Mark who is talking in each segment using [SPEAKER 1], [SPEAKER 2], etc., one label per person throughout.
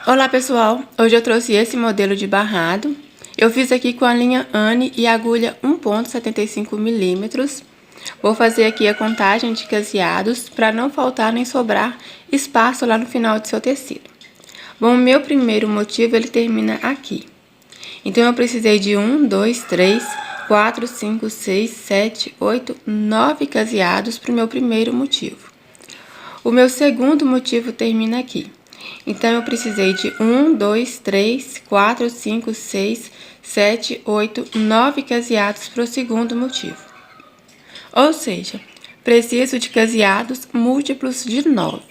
[SPEAKER 1] Olá pessoal, hoje eu trouxe esse modelo de barrado. Eu fiz aqui com a linha Anne e agulha 1,75 milímetros. Vou fazer aqui a contagem de caseados para não faltar nem sobrar espaço lá no final do seu tecido. Bom, o meu primeiro motivo ele termina aqui. Então eu precisei de 1, 2, 3, 4, 5, 6, 7, 8, 9 caseados para o meu primeiro motivo. O meu segundo motivo termina aqui. Então, eu precisei de 1, 2, 3, 4, 5, 6, 7, 8, 9 caseados para o segundo motivo. Ou seja, preciso de caseados múltiplos de 9.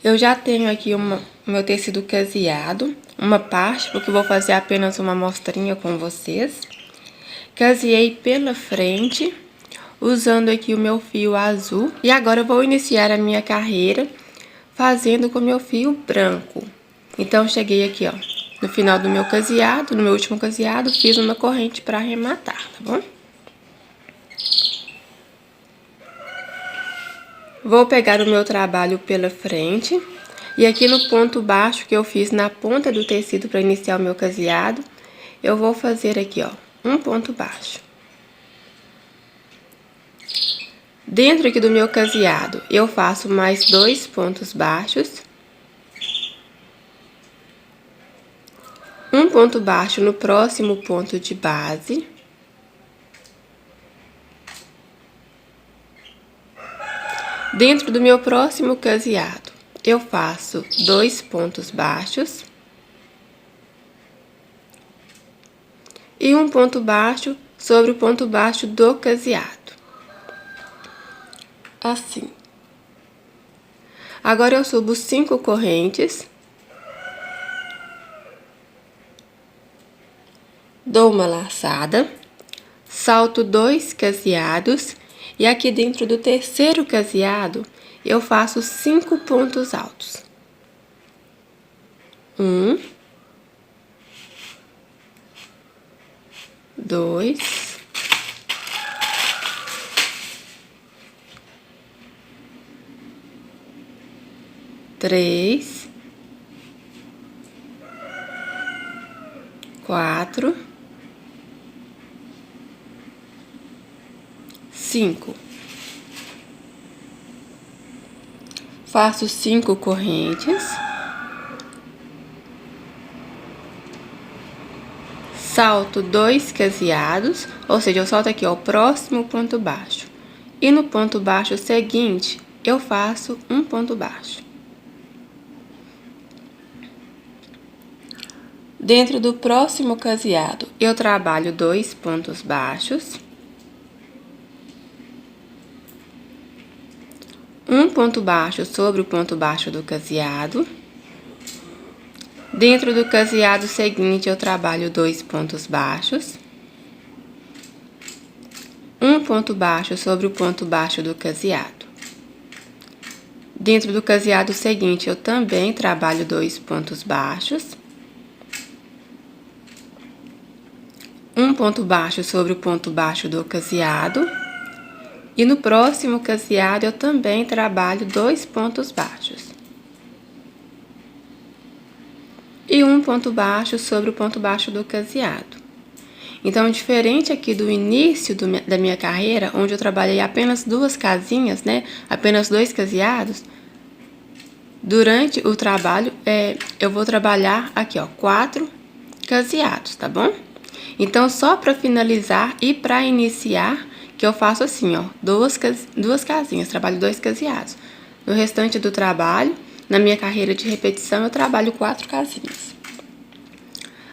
[SPEAKER 1] Eu já tenho aqui o meu tecido caseado, uma parte, porque eu vou fazer apenas uma amostrinha com vocês. Caseei pela frente, usando aqui o meu fio azul. E agora eu vou iniciar a minha carreira fazendo com meu fio branco. Então, cheguei aqui, ó, no final do meu caseado, no meu último caseado, fiz uma corrente para arrematar, tá bom? Vou pegar o meu trabalho pela frente e aqui no ponto baixo que eu fiz na ponta do tecido para iniciar o meu caseado, eu vou fazer aqui, ó, um ponto baixo. Dentro aqui do meu caseado, eu faço mais 2 pontos baixos. Um ponto baixo no próximo ponto de base. Dentro do meu próximo caseado, eu faço 2 pontos baixos. E um ponto baixo sobre o ponto baixo do caseado. Assim. Agora, eu subo 5 correntes. Dou uma laçada. Salto 2 caseados. E aqui dentro do terceiro caseado, eu faço 5 pontos altos. 1, 2, 3, 4, 5. Faço 5 correntes. Salto 2 caseados, ou seja, eu salto aqui, ó, o próximo ponto baixo. E no ponto baixo seguinte, eu faço um ponto baixo. Dentro do próximo caseado, eu trabalho 2 pontos baixos. Um ponto baixo sobre o ponto baixo do caseado. Dentro do caseado seguinte, eu trabalho 2 pontos baixos. Um ponto baixo sobre o ponto baixo do caseado. Dentro do caseado seguinte, eu também trabalho 2 pontos baixos. Um ponto baixo sobre o ponto baixo do caseado. E no próximo caseado, eu também trabalho 2 pontos baixos. E um ponto baixo sobre o ponto baixo do caseado. Então, diferente aqui do início da minha carreira, onde eu trabalhei apenas 2 casinhas, né? Apenas 2 caseados. Durante o trabalho, eu vou trabalhar aqui, ó, 4 caseados, tá bom? Então, só para finalizar e para iniciar, que eu faço assim, ó, duas casinhas, trabalho 2 caseados. No restante do trabalho, na minha carreira de repetição, eu trabalho 4 casinhas.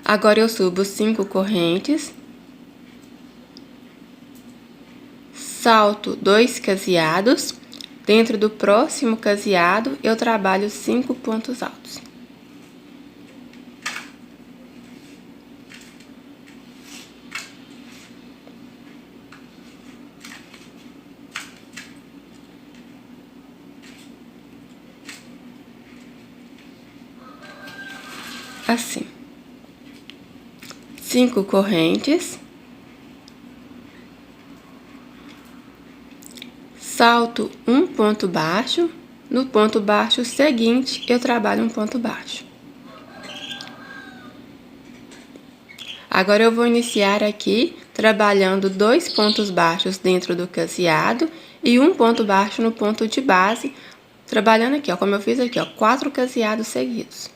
[SPEAKER 1] Agora, eu subo 5 correntes. Salto 2 caseados. Dentro do próximo caseado, eu trabalho 5 pontos altos. Assim. 5 correntes. Salto um ponto baixo. No ponto baixo seguinte, eu trabalho um ponto baixo. Agora eu vou iniciar aqui trabalhando 2 pontos baixos dentro do caseado e um ponto baixo no ponto de base, trabalhando aqui, ó, como eu fiz aqui, ó, 4 caseados seguidos.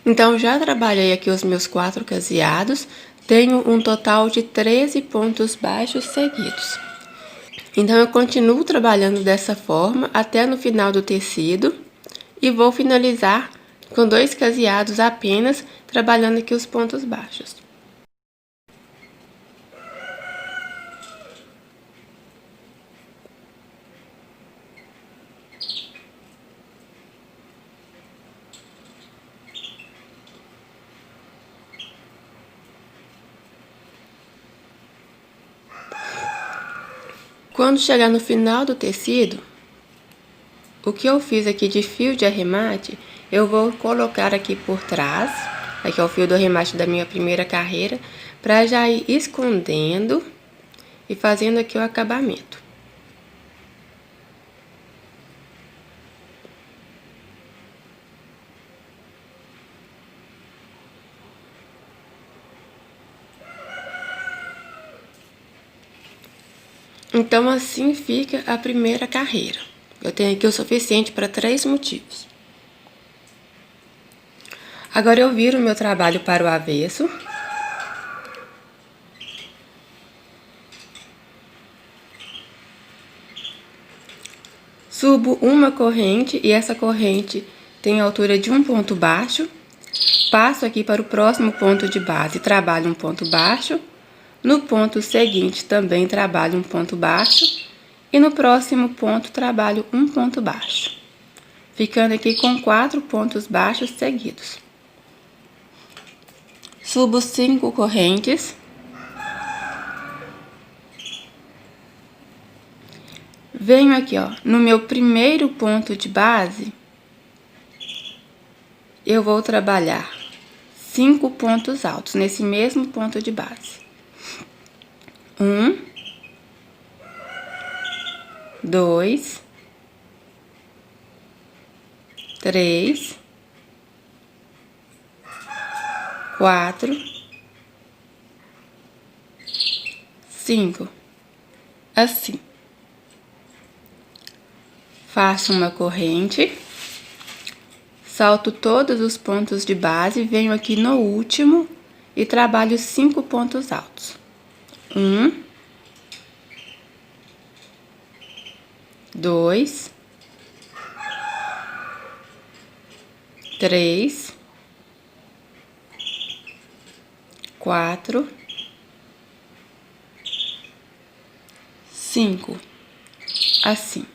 [SPEAKER 1] Então, já trabalhei aqui os meus 4 caseados, tenho um total de 13 pontos baixos seguidos. Então, eu continuo trabalhando dessa forma até no final do tecido e vou finalizar com 2 caseados apenas, trabalhando aqui os pontos baixos. Quando chegar no final do tecido, o que eu fiz aqui de fio de arremate, eu vou colocar aqui por trás, aqui é o fio do arremate da minha primeira carreira, para já ir escondendo e fazendo aqui o acabamento. Então, assim fica a primeira carreira. Eu tenho aqui o suficiente para 3 motivos. Agora, eu viro o meu trabalho para o avesso. Subo uma corrente e essa corrente tem a altura de um ponto baixo. Passo aqui para o próximo ponto de base, trabalho um ponto baixo. No ponto seguinte, também trabalho um ponto baixo. E no próximo ponto, trabalho um ponto baixo. Ficando aqui com 4 pontos baixos seguidos. Subo 5 correntes. Venho aqui, ó, no meu primeiro ponto de base, eu vou trabalhar 5 pontos altos nesse mesmo ponto de base. 1, 2, 3, 4, 5. Assim. Faço uma corrente, salto todos os pontos de base, venho aqui no último e trabalho 5 pontos altos. 1, 2, 3, 4, 5. Assim.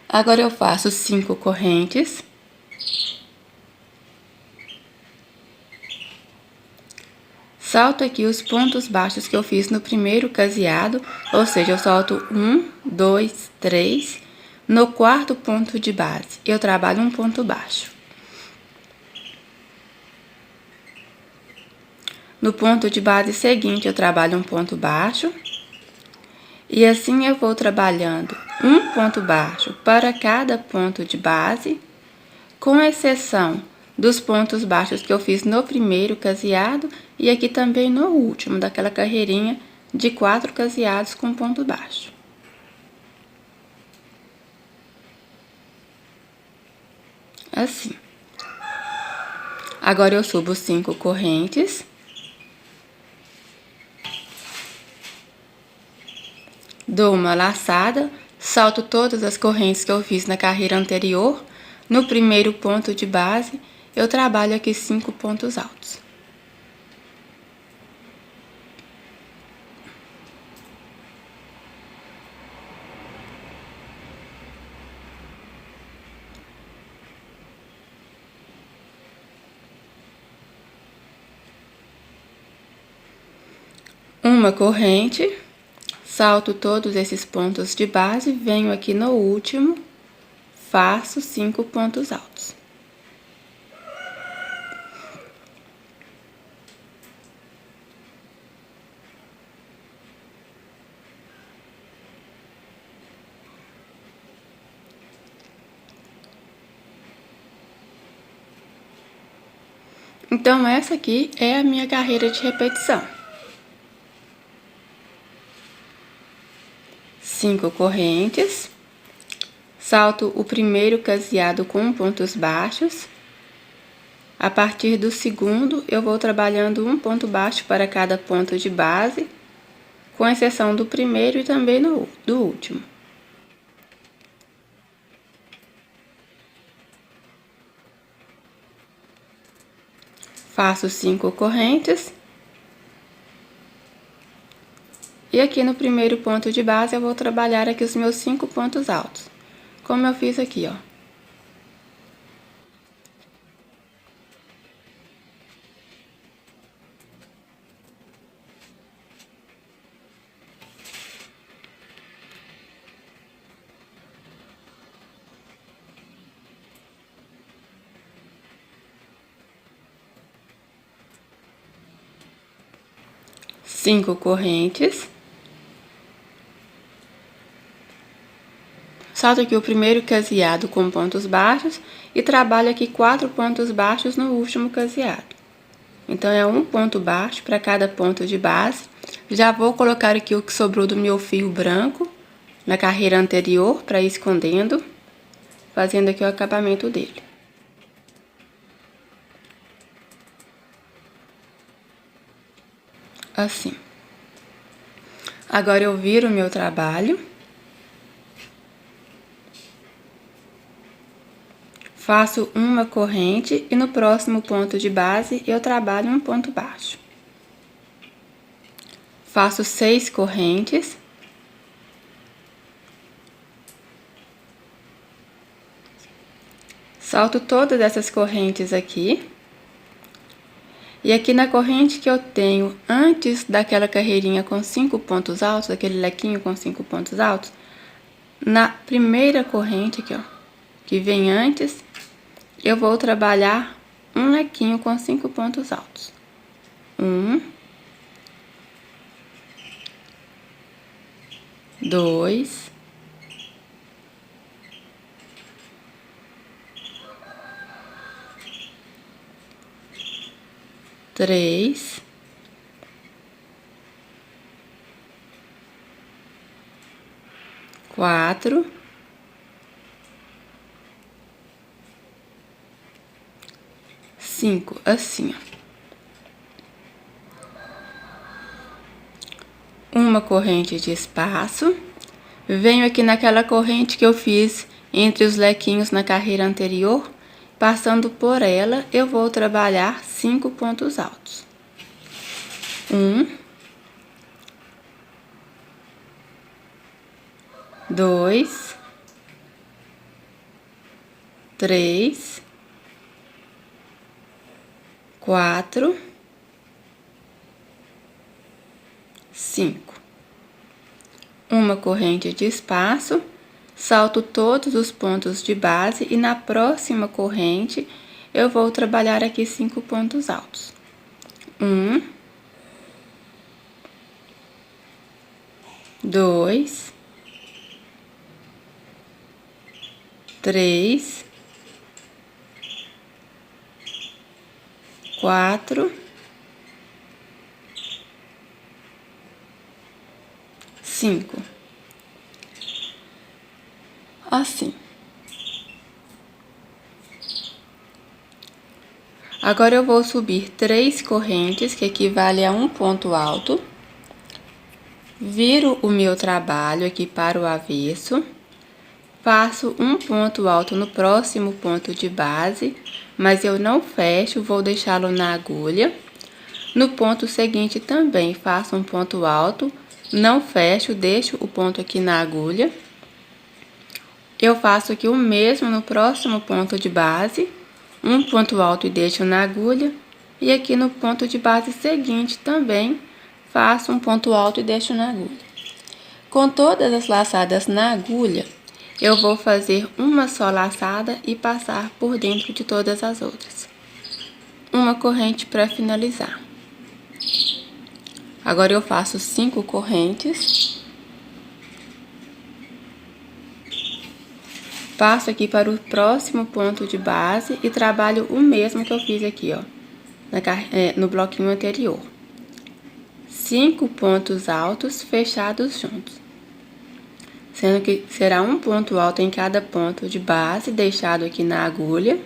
[SPEAKER 1] Agora eu faço 5 correntes. Salto aqui os pontos baixos que eu fiz no primeiro caseado, ou seja, eu solto 1, 2, 3. No quarto ponto de base, eu trabalho um ponto baixo. No ponto de base seguinte, eu trabalho um ponto baixo. E assim eu vou trabalhando um ponto baixo para cada ponto de base, com exceção dos pontos baixos que eu fiz no primeiro caseado e aqui também no último, daquela carreirinha de 4 caseados com ponto baixo. Assim. Agora eu subo 5 correntes. Dou uma laçada, salto todas as correntes que eu fiz na carreira anterior. No primeiro ponto de base, eu trabalho aqui 5 pontos altos. Uma corrente, salto todos esses pontos de base, venho aqui no último, faço 5 pontos altos. Então, essa aqui é a minha carreira de repetição. 5 correntes, salto o primeiro caseado com pontos baixos. A partir do segundo, eu vou trabalhando um ponto baixo para cada ponto de base, com exceção do primeiro e também do último. Faço 5 correntes. E aqui no primeiro ponto de base, eu vou trabalhar aqui os meus 5 pontos altos, como eu fiz aqui, ó. Cinco correntes. Salto aqui o primeiro caseado com pontos baixos e trabalho aqui 4 pontos baixos no último caseado. Então, é um ponto baixo para cada ponto de base. Já vou colocar aqui o que sobrou do meu fio branco na carreira anterior para ir escondendo, fazendo aqui o acabamento dele. Assim. Agora eu viro o meu trabalho. Faço uma corrente e no próximo ponto de base eu trabalho um ponto baixo. Faço 6 correntes. Salto todas essas correntes aqui. E aqui na corrente que eu tenho antes daquela carreirinha com 5 pontos altos, aquele lequinho com 5 pontos altos, na primeira corrente aqui, ó, que vem antes, eu vou trabalhar um lequinho com 5 pontos altos. 1, 2, 3, 4, 5, assim, ó. Uma corrente de espaço. Venho aqui naquela corrente que eu fiz entre os lequinhos na carreira anterior. Passando por ela, eu vou trabalhar 5 pontos altos. 1, 2, 3, 4, 5. Uma corrente de espaço. Salto todos os pontos de base e na próxima corrente eu vou trabalhar aqui 5 pontos altos. 1, 2, 3, 4, 5. Assim. Agora eu vou subir 3 correntes, que equivale a um ponto alto. Viro o meu trabalho aqui para o avesso. Faço um ponto alto no próximo ponto de base, mas eu não fecho, vou deixá-lo na agulha. No ponto seguinte também faço um ponto alto, não fecho, deixo o ponto aqui na agulha. Eu faço aqui o mesmo no próximo ponto de base, um ponto alto e deixo na agulha. E aqui no ponto de base seguinte também faço um ponto alto e deixo na agulha. Com todas as laçadas na agulha, eu vou fazer uma só laçada e passar por dentro de todas as outras. Uma corrente para finalizar. Agora eu faço 5 correntes. Passo aqui para o próximo ponto de base e trabalho o mesmo que eu fiz aqui, ó, no bloquinho anterior. 5 pontos altos fechados juntos. Sendo que será um ponto alto em cada ponto de base, deixado aqui na agulha.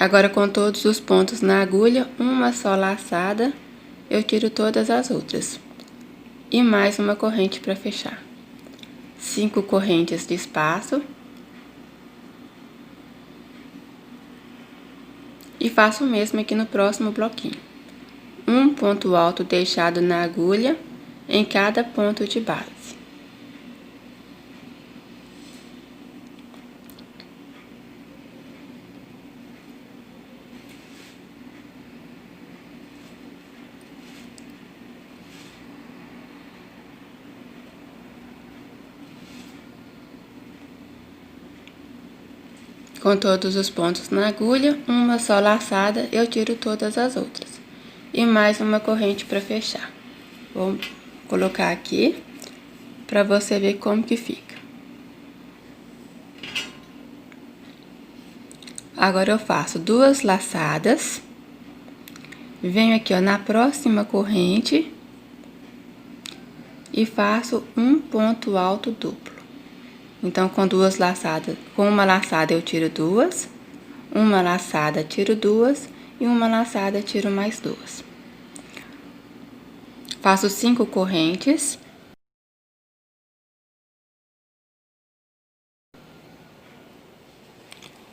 [SPEAKER 1] Agora, com todos os pontos na agulha, uma só laçada, eu tiro todas as outras. E mais uma corrente para fechar. 5 correntes de espaço. E faço o mesmo aqui no próximo bloquinho. Um ponto alto deixado na agulha em cada ponto de base. Com todos os pontos na agulha, uma só laçada, eu tiro todas as outras. E mais uma corrente para fechar. Vou colocar aqui, para você ver como que fica. Agora, eu faço 2 laçadas. Venho aqui, ó, na próxima corrente. E faço um ponto alto duplo. Então, com 2 laçadas, com uma laçada eu tiro 2, uma laçada tiro 2 e uma laçada tiro mais 2. Faço 5 correntes.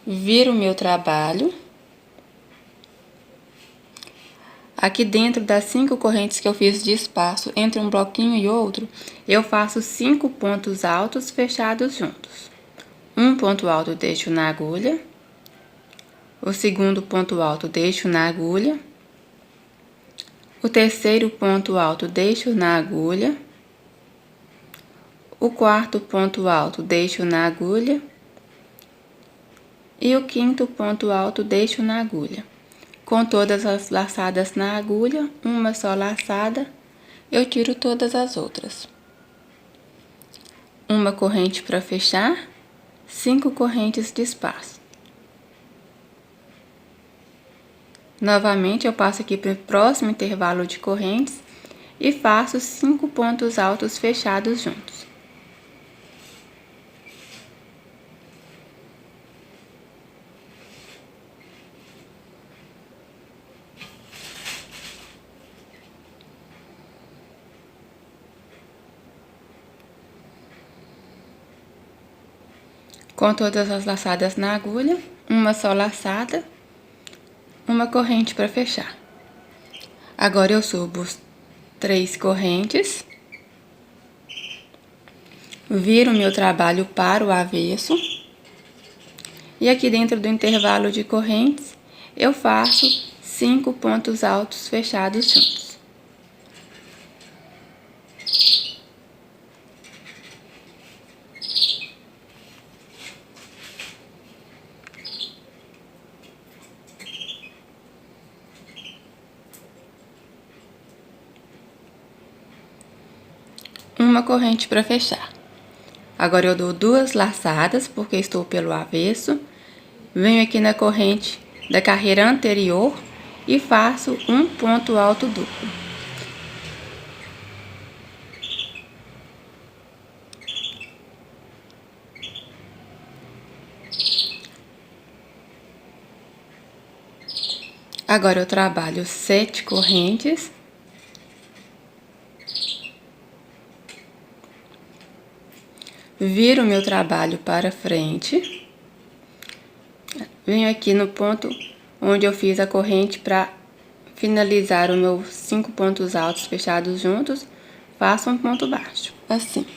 [SPEAKER 1] Viro o meu trabalho. Aqui dentro das 5 correntes que eu fiz de espaço entre um bloquinho e outro, eu faço 5 pontos altos fechados juntos. Um ponto alto deixo na agulha. O segundo ponto alto deixo na agulha. O terceiro ponto alto deixo na agulha. O quarto ponto alto deixo na agulha. E o quinto ponto alto deixo na agulha. Com todas as laçadas na agulha, uma só laçada, eu tiro todas as outras. Uma corrente para fechar, 5 correntes de espaço. Novamente, eu passo aqui para o próximo intervalo de correntes e faço 5 pontos altos fechados juntos. Com todas as laçadas na agulha, uma só laçada, uma corrente para fechar. Agora, eu subo 3 correntes, viro meu trabalho para o avesso, e aqui dentro do intervalo de correntes, eu faço 5 pontos altos fechados juntos. Uma corrente para fechar. Agora, eu dou 2 laçadas, porque estou pelo avesso. Venho aqui na corrente da carreira anterior e faço um ponto alto duplo. Agora, eu trabalho 7 correntes. Viro meu trabalho para frente. Venho aqui no ponto onde eu fiz a corrente para finalizar os meus 5 pontos altos fechados juntos. Faço um ponto baixo, assim.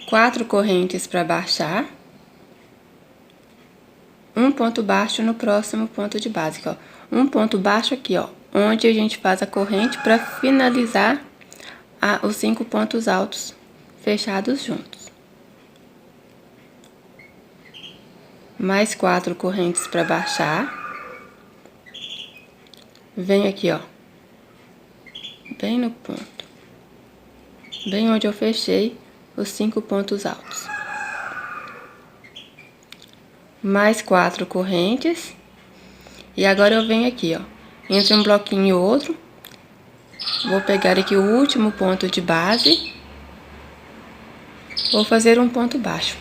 [SPEAKER 1] 4 correntes para baixar. um ponto baixo no próximo ponto de base, ó. Um ponto baixo aqui, ó, onde a gente faz a corrente para finalizar os 5 pontos altos fechados juntos. Mais 4 correntes para baixar. Venho aqui, ó, bem no ponto, bem onde eu fechei os 5 pontos altos. Mais 4 correntes. E agora eu venho aqui, ó, entre um bloquinho e outro, vou pegar aqui o último ponto de base, vou fazer um ponto baixo.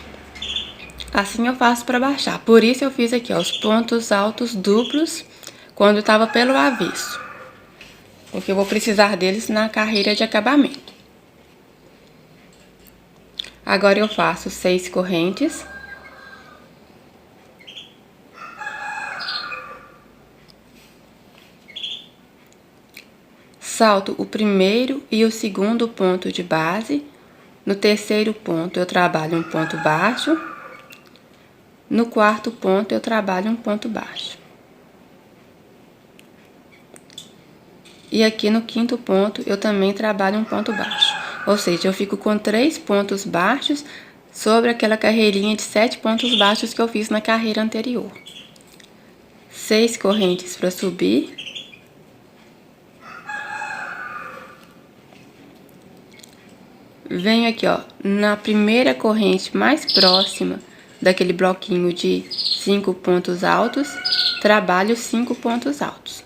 [SPEAKER 1] Assim eu faço para baixar. Por isso eu fiz aqui, ó, os pontos altos duplos quando estava pelo avesso, porque eu vou precisar deles na carreira de acabamento. Agora eu faço 6 correntes. Salto o primeiro e o segundo ponto de base. No terceiro ponto eu trabalho um ponto baixo. No quarto ponto eu trabalho um ponto baixo. E aqui no quinto ponto eu também trabalho um ponto baixo. Ou seja, eu fico com 3 pontos baixos sobre aquela carreirinha de 7 pontos baixos que eu fiz na carreira anterior. 6 correntes para subir. Venho aqui, ó, na primeira corrente mais próxima daquele bloquinho de 5 pontos altos, trabalho 5 pontos altos.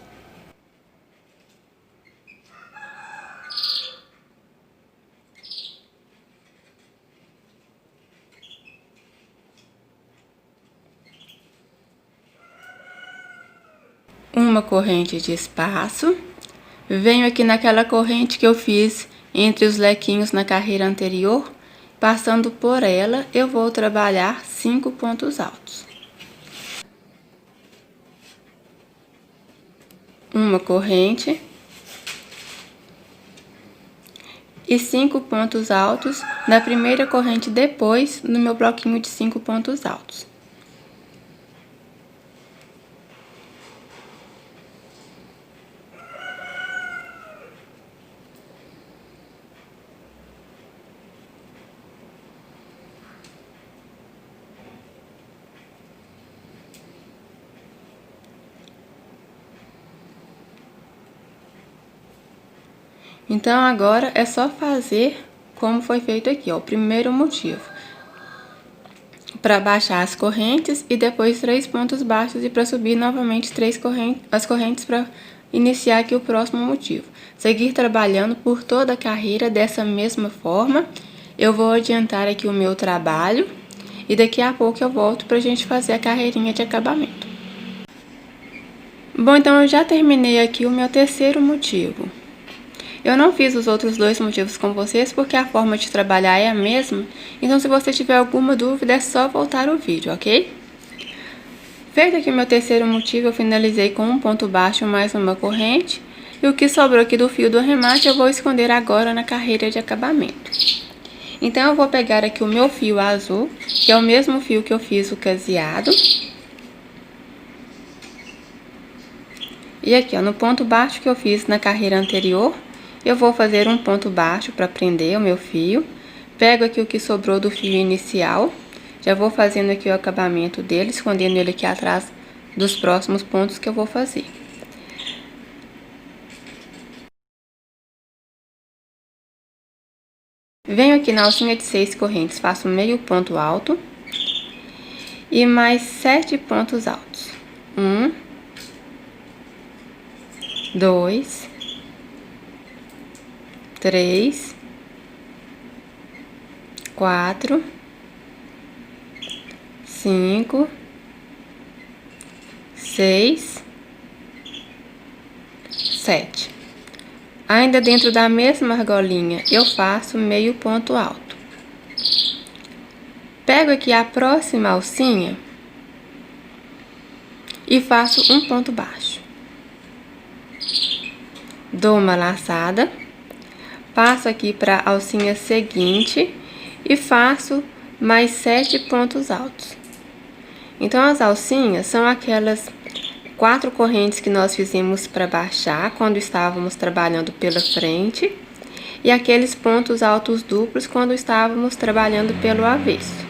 [SPEAKER 1] Uma corrente de espaço. Venho aqui naquela corrente que eu fiz entre os lequinhos na carreira anterior, passando por ela, eu vou trabalhar 5 pontos altos. Uma corrente e 5 pontos altos na primeira corrente depois no meu bloquinho de 5 pontos altos. Então, agora é só fazer como foi feito aqui, ó, o primeiro motivo. Para baixar as correntes e depois 3 pontos baixos e para subir novamente as correntes para iniciar aqui o próximo motivo. Seguir trabalhando por toda a carreira dessa mesma forma. Eu vou adiantar aqui o meu trabalho e daqui a pouco eu volto para a gente fazer a carreirinha de acabamento. Bom, então eu já terminei aqui o meu terceiro motivo. Eu não fiz os outros 2 motivos com vocês porque a forma de trabalhar é a mesma, então se você tiver alguma dúvida é só voltar o vídeo, ok? Feito aqui o meu terceiro motivo, eu finalizei com um ponto baixo mais uma corrente, e o que sobrou aqui do fio do arremate eu vou esconder agora na carreira de acabamento. Então eu vou pegar aqui o meu fio azul, que é o mesmo fio que eu fiz o caseado. E aqui, ó, no ponto baixo que eu fiz na carreira anterior, eu vou fazer um ponto baixo para prender o meu fio. Pego aqui o que sobrou do fio inicial. Já vou fazendo aqui o acabamento dele, escondendo ele aqui atrás dos próximos pontos que eu vou fazer. Venho aqui na alcinha de 6 correntes, faço meio ponto alto. E mais 7 pontos altos. 1, 2, 3, 4, 5, 6, 7. Ainda dentro da mesma argolinha, eu faço meio ponto alto. Pego aqui a próxima alcinha e faço um ponto baixo. Dou uma laçada. Passo aqui para a alcinha seguinte e faço mais 7 pontos altos. Então, as alcinhas são aquelas 4 correntes que nós fizemos para baixar quando estávamos trabalhando pela frente e aqueles pontos altos duplos quando estávamos trabalhando pelo avesso.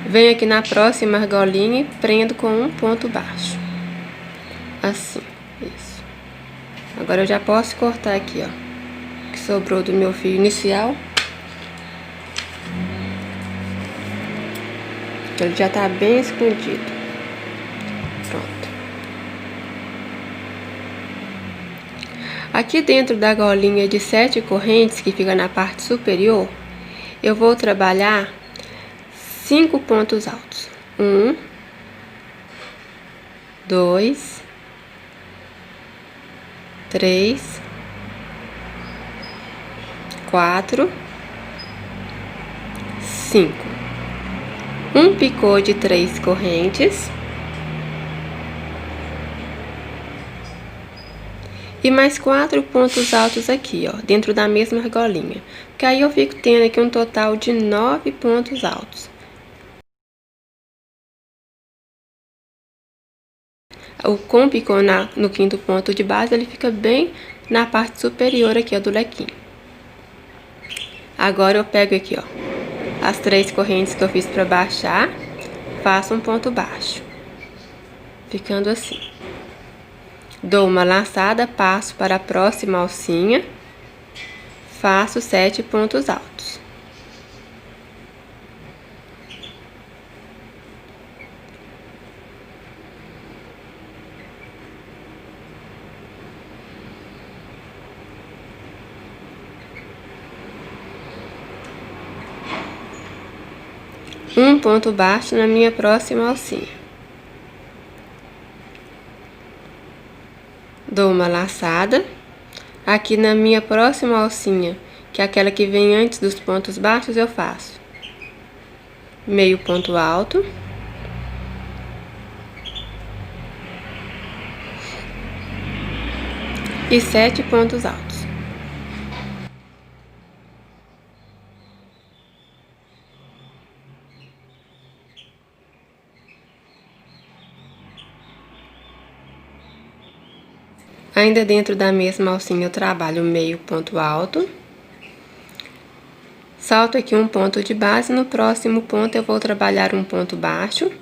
[SPEAKER 1] Venho aqui na próxima argolinha e prendo com um ponto baixo. Assim, isso. Agora eu já posso cortar aqui, ó, que sobrou do meu fio inicial. Ele já tá bem escondido. Pronto. Aqui dentro da argolinha de 7 correntes, que fica na parte superior, eu vou trabalhar 5 pontos altos. 1, 2, 3, 4, 5. Um picô de 3 correntes. E mais 4 pontos altos aqui, ó, dentro da mesma argolinha. Que aí eu fico tendo aqui um total de 9 pontos altos. Com o picô no 5º ponto de base, ele fica bem na parte superior aqui, ó, do lequinho. Agora eu pego aqui, ó, as 3 correntes que eu fiz para baixar, faço um ponto baixo, ficando assim. Dou uma laçada, passo para a próxima alcinha, faço 7 pontos altos. Um ponto baixo na minha próxima alcinha. Dou uma laçada. Aqui na minha próxima alcinha, que é aquela que vem antes dos pontos baixos, eu faço meio ponto alto. E 7 pontos altos. Ainda dentro da mesma alcinha eu trabalho meio ponto alto. Salto aqui um ponto de base, no próximo ponto eu vou trabalhar um ponto baixo.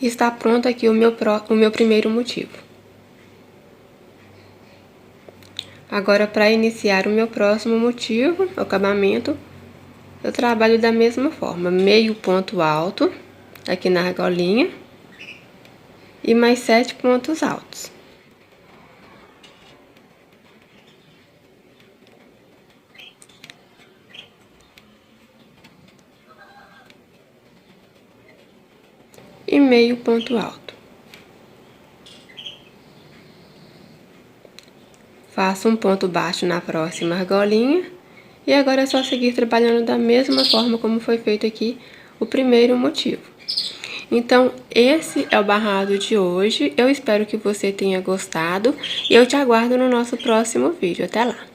[SPEAKER 1] E está pronto aqui o meu primeiro motivo. Agora, para iniciar o meu próximo motivo, o acabamento, eu trabalho da mesma forma, meio ponto alto aqui na argolinha. E mais 7 pontos altos. E meio ponto alto. Faço um ponto baixo na próxima argolinha. E agora é só seguir trabalhando da mesma forma como foi feito aqui o primeiro motivo. Então, esse é o barrado de hoje. Eu espero que você tenha gostado e eu te aguardo no nosso próximo vídeo. Até lá!